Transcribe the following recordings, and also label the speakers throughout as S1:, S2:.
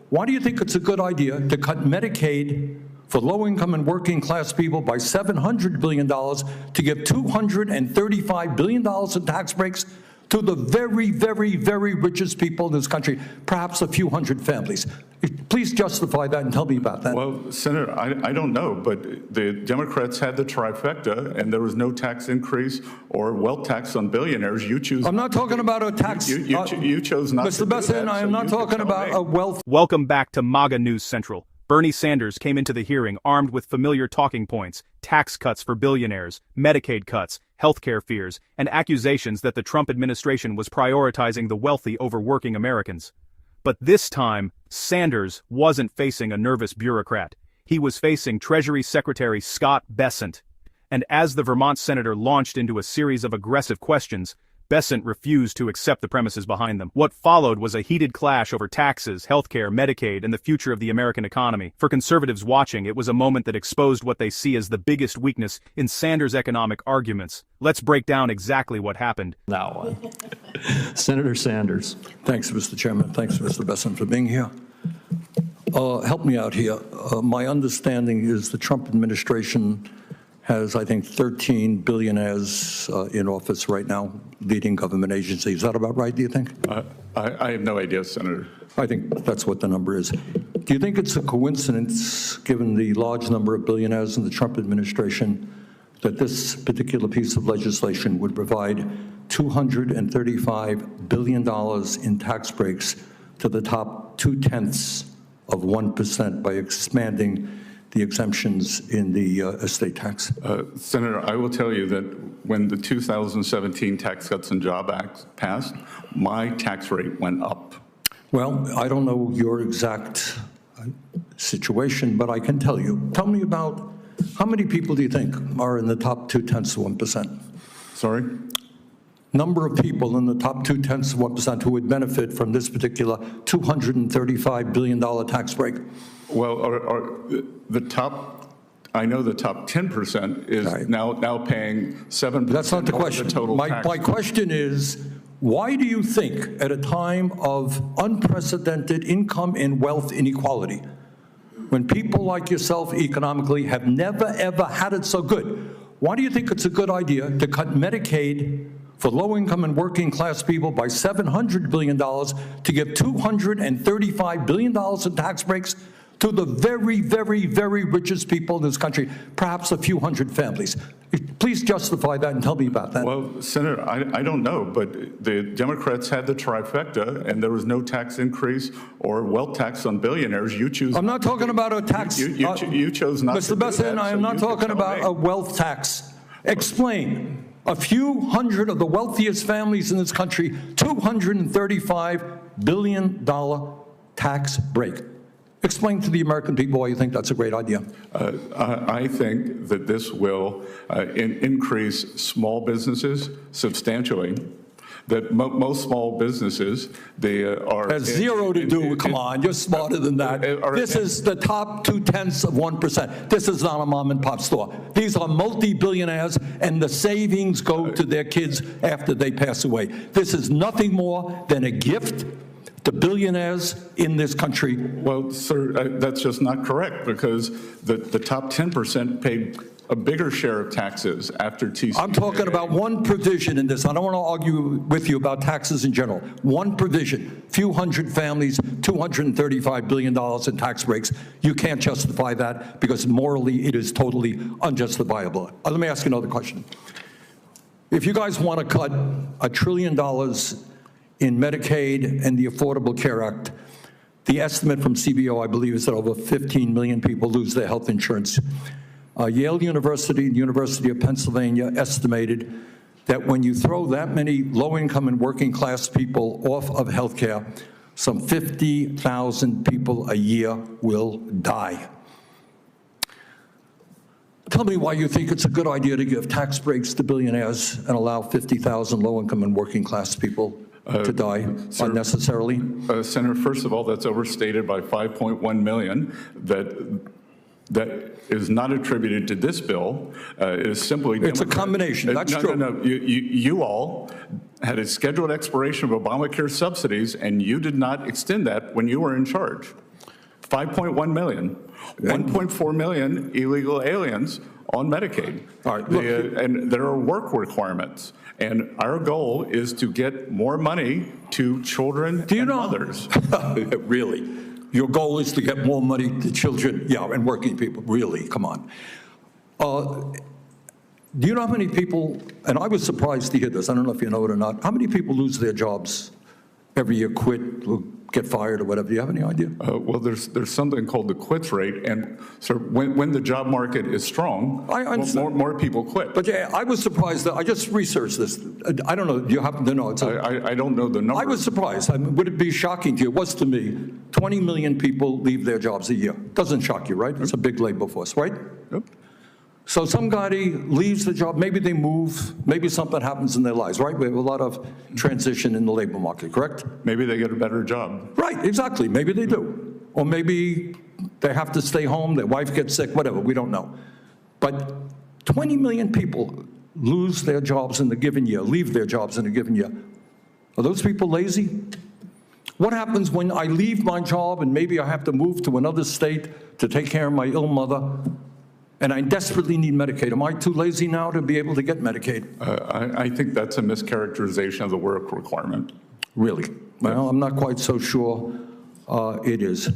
S1: Why do you think it's a good idea to cut Medicaid for low-income and working-class people by $700 billion, to give $235 billion in tax breaks to the very, very, very richest people in this country, perhaps a few hundred families? Please justify that and tell me about that.
S2: Well, Senator, I don't know, but the Democrats had the trifecta, and there was no tax increase or wealth tax on billionaires. You choose.
S1: I'm not talking about a tax.
S2: You chose not to do that. Mr.
S1: Bessent, I am not talking about a wealth.
S3: Welcome back to MAGA News Central. Bernie Sanders came into the hearing armed with familiar talking points: tax cuts for billionaires, Medicaid cuts, healthcare fears, and accusations that the Trump administration was prioritizing the wealthy over working Americans. But this time, Sanders wasn't facing a nervous bureaucrat. He was facing Treasury Secretary Scott Bessent. And as the Vermont senator launched into a series of aggressive questions, Bessent refused to accept the premises behind them. What followed was a heated clash over taxes, healthcare, Medicaid, and the future of the American economy. For conservatives watching, it was a moment that exposed what they see as the biggest weakness in Sanders' economic arguments. Let's break down exactly what happened.
S4: That one. Senator Sanders.
S1: Thanks, Mr. Chairman. Thanks, Mr. Bessent, for being here. Help me out here. My understanding is the Trump administration has, I think, 13 billionaires in office right now, leading government agencies. Is that about right, do you think?
S2: I have no idea, Senator.
S1: I think that's what the number is. Do you think it's a coincidence, given the large number of billionaires in the Trump administration, that this particular piece of legislation would provide $235 billion in tax breaks to the top 0.2% by expanding the exemptions in the estate tax?
S2: Senator, I will tell you that when the 2017 Tax Cuts and Jobs Act passed, my tax rate went up.
S1: Well, I don't know your exact situation, but I can tell you. Tell me about, how many people do you think are in the top 0.2%?
S2: Sorry?
S1: Number of people in the top 0.2% who would benefit from this particular $235 billion tax break?
S2: Well, the top, I know the top 10% is
S1: right.
S2: now paying 7%.
S1: That's not the question.
S2: The total tax.
S1: My question is, why do you think at a time of unprecedented income and wealth inequality, when people like yourself economically have never, ever had it so good, why do you think it's a good idea to cut Medicaid for low-income and working-class people by $700 billion, to give $235 billion in tax breaks to the very, very, very richest people in this country, perhaps a few hundred families? Please justify that and tell me about that.
S2: Well, Senator, I don't know, but the Democrats had the trifecta, and there was no tax increase or wealth tax on billionaires. You choose.
S1: I'm not talking about a tax.
S2: You chose not to do that.
S1: Mr. Bessent, I am not talking about a wealth tax. Explain. A few hundred of the wealthiest families in this country, $235 billion tax break. Explain to the American people why you think that's a great idea.
S2: I think that this will increase small businesses substantially. That most small businesses, they are...
S1: Has zero to do with, come on, you're smarter than that. This is the top 0.2%. This is not a mom and pop store. These are multi-billionaires, and the savings go to their kids after they pass away. This is nothing more than a gift to billionaires in this country.
S2: Well, sir, that's just not correct, because the top 10% paid a bigger share of taxes after TCJA.
S1: I'm talking about one provision in this. I don't want to argue with you about taxes in general. One provision, few hundred families, $235 billion in tax breaks. You can't justify that because morally it is totally unjustifiable. Let me ask you another question. If you guys want to cut $1 trillion in Medicaid and the Affordable Care Act, the estimate from CBO, I believe, is that over 15 million people lose their health insurance. Yale University and the University of Pennsylvania estimated that when you throw that many low-income and working-class people off of health care, some 50,000 people a year will die. Tell me why you think it's a good idea to give tax breaks to billionaires and allow 50,000 low-income and working-class people to die unnecessarily?
S2: Senator, first of all, that's overstated by 5.1 million. That is not attributed to this bill. It is simply...
S1: It's a combination. That's true.
S2: No. You all had a scheduled expiration of Obamacare subsidies, and you did not extend that when you were in charge. 5.1 million, 1.4 million illegal aliens on Medicaid.
S1: All right, look.
S2: And there are work requirements. And our goal is to get more money to children and mothers.
S1: Really? Your goal is to get more money to children, yeah, and working people, really, come on. Do you know how many people, and I was surprised to hear this, I don't know if you know it or not, how many people lose their jobs every year, quit, get fired or whatever? Do you have any idea?
S2: Well, there's something called the quits rate, and so when the job market is strong, more people quit.
S1: But yeah, I was surprised that I just researched this. I don't know. Do you happen to know?
S2: I don't know the number.
S1: I was surprised. I mean, would it be shocking to you? It was to me. 20 million people leave their jobs a year. Doesn't shock you, right? It's a big labor force, right?
S2: Yep.
S1: So somebody leaves the job. Maybe they move. Maybe something happens in their lives, right? We have a lot of transition in the labor market, correct?
S2: Maybe they get a better job.
S1: Right, exactly. Maybe they do. Or maybe they have to stay home, their wife gets sick, whatever, we don't know. But 20 million people lose their jobs in a given year, leave their jobs in a given year. Are those people lazy? What happens when I leave my job and maybe I have to move to another state to take care of my ill mother, and I desperately need Medicaid? Am I too lazy now to be able to get Medicaid?
S2: I think that's a mischaracterization of the work requirement.
S1: Really? Well, I'm not quite so sure it is.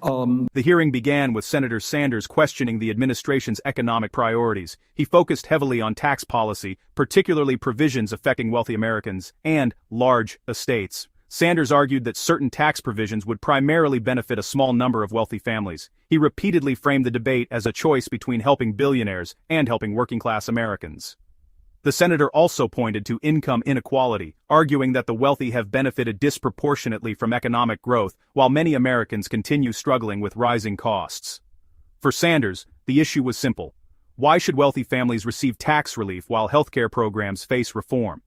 S3: The hearing began with Senator Sanders questioning the administration's economic priorities. He focused heavily on tax policy, particularly provisions affecting wealthy Americans and large estates. Sanders argued that certain tax provisions would primarily benefit a small number of wealthy families. He repeatedly framed the debate as a choice between helping billionaires and helping working-class Americans. The senator also pointed to income inequality, arguing that the wealthy have benefited disproportionately from economic growth, while many Americans continue struggling with rising costs. For Sanders, the issue was simple. Why should wealthy families receive tax relief while healthcare programs face reform?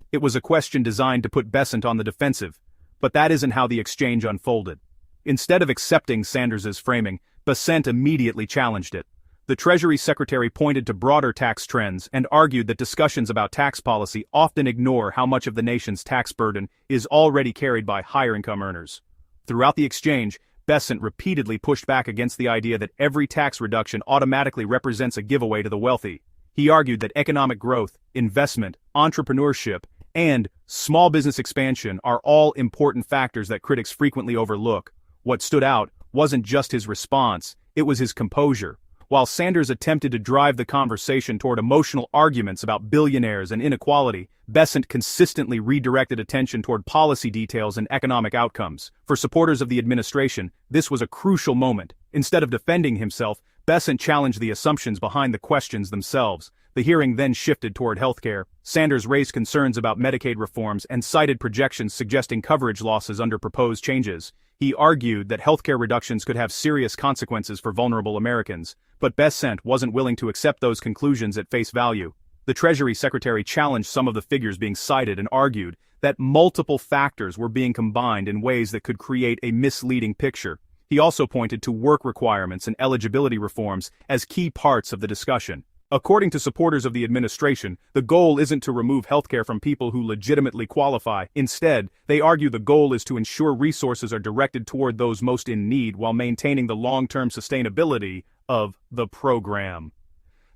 S3: It was a question designed to put Bessent on the defensive, but that isn't how the exchange unfolded. Instead of accepting Sanders's framing, Bessent immediately challenged it. The Treasury Secretary pointed to broader tax trends and argued that discussions about tax policy often ignore how much of the nation's tax burden is already carried by higher-income earners. Throughout the exchange, Bessent repeatedly pushed back against the idea that every tax reduction automatically represents a giveaway to the wealthy. He argued that economic growth, investment, entrepreneurship, and small business expansion are all important factors that critics frequently overlook. What stood out wasn't just his response, it was his composure. While Sanders attempted to drive the conversation toward emotional arguments about billionaires and inequality, Bessent consistently redirected attention toward policy details and economic outcomes. For supporters of the administration, this was a crucial moment. Instead of defending himself, Bessent challenged the assumptions behind the questions themselves. The hearing then shifted toward healthcare. Sanders raised concerns about Medicaid reforms and cited projections suggesting coverage losses under proposed changes. He argued that healthcare reductions could have serious consequences for vulnerable Americans, but Bessent wasn't willing to accept those conclusions at face value. The Treasury Secretary challenged some of the figures being cited and argued that multiple factors were being combined in ways that could create a misleading picture. He also pointed to work requirements and eligibility reforms as key parts of the discussion. According to supporters of the administration, the goal isn't to remove healthcare from people who legitimately qualify. Instead, they argue the goal is to ensure resources are directed toward those most in need while maintaining the long-term sustainability of the program.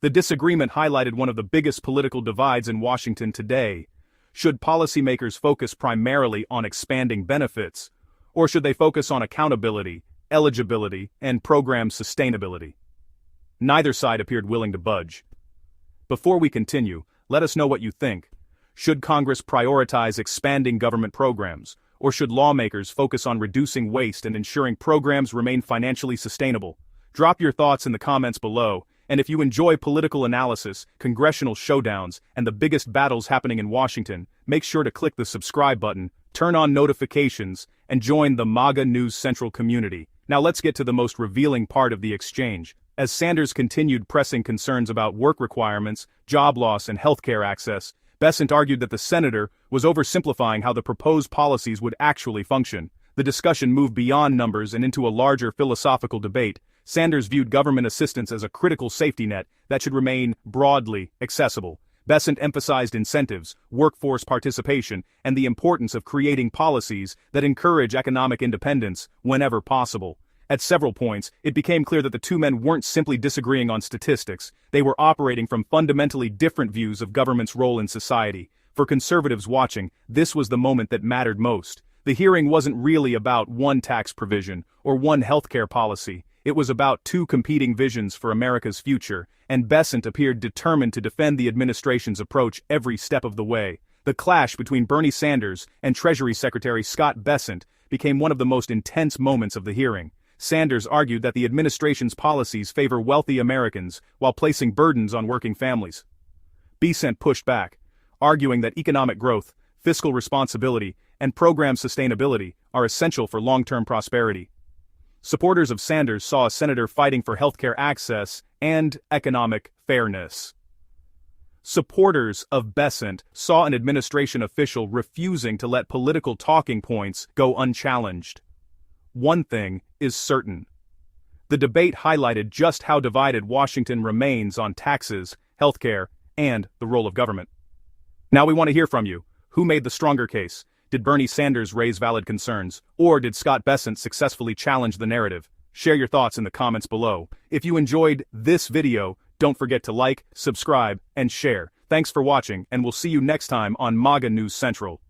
S3: The disagreement highlighted one of the biggest political divides in Washington today. Should policymakers focus primarily on expanding benefits, or should they focus on accountability, eligibility, and program sustainability? Neither side appeared willing to budge. Before we continue, let us know what you think. Should Congress prioritize expanding government programs, or should lawmakers focus on reducing waste and ensuring programs remain financially sustainable? Drop your thoughts in the comments below, and if you enjoy political analysis, congressional showdowns, and the biggest battles happening in Washington, make sure to click the subscribe button, turn on notifications, and join the MAGA News Central community. Now let's get to the most revealing part of the exchange. As Sanders continued pressing concerns about work requirements, job loss, and healthcare access, Bessent argued that the senator was oversimplifying how the proposed policies would actually function. The discussion moved beyond numbers and into a larger philosophical debate. Sanders viewed government assistance as a critical safety net that should remain broadly accessible. Bessent emphasized incentives, workforce participation, and the importance of creating policies that encourage economic independence whenever possible. At several points, it became clear that the two men weren't simply disagreeing on statistics, they were operating from fundamentally different views of government's role in society. For conservatives watching, this was the moment that mattered most. The hearing wasn't really about one tax provision or one healthcare policy. It was about two competing visions for America's future, and Bessent appeared determined to defend the administration's approach every step of the way. The clash between Bernie Sanders and Treasury Secretary Scott Bessent became one of the most intense moments of the hearing. Sanders argued that the administration's policies favor wealthy Americans while placing burdens on working families. Bessent pushed back, arguing that economic growth, fiscal responsibility, and program sustainability are essential for long-term prosperity. Supporters of Sanders saw a senator fighting for healthcare access and economic fairness. Supporters of Bessent saw an administration official refusing to let political talking points go unchallenged. One thing is certain. The debate highlighted just how divided Washington remains on taxes, healthcare, and the role of government. Now we want to hear from you. Who made the stronger case? Did Bernie Sanders raise valid concerns, or did Scott Bessent successfully challenge the narrative? Share your thoughts in the comments below. If you enjoyed this video, don't forget to like, subscribe, and share. Thanks for watching, and we'll see you next time on MAGA News Central.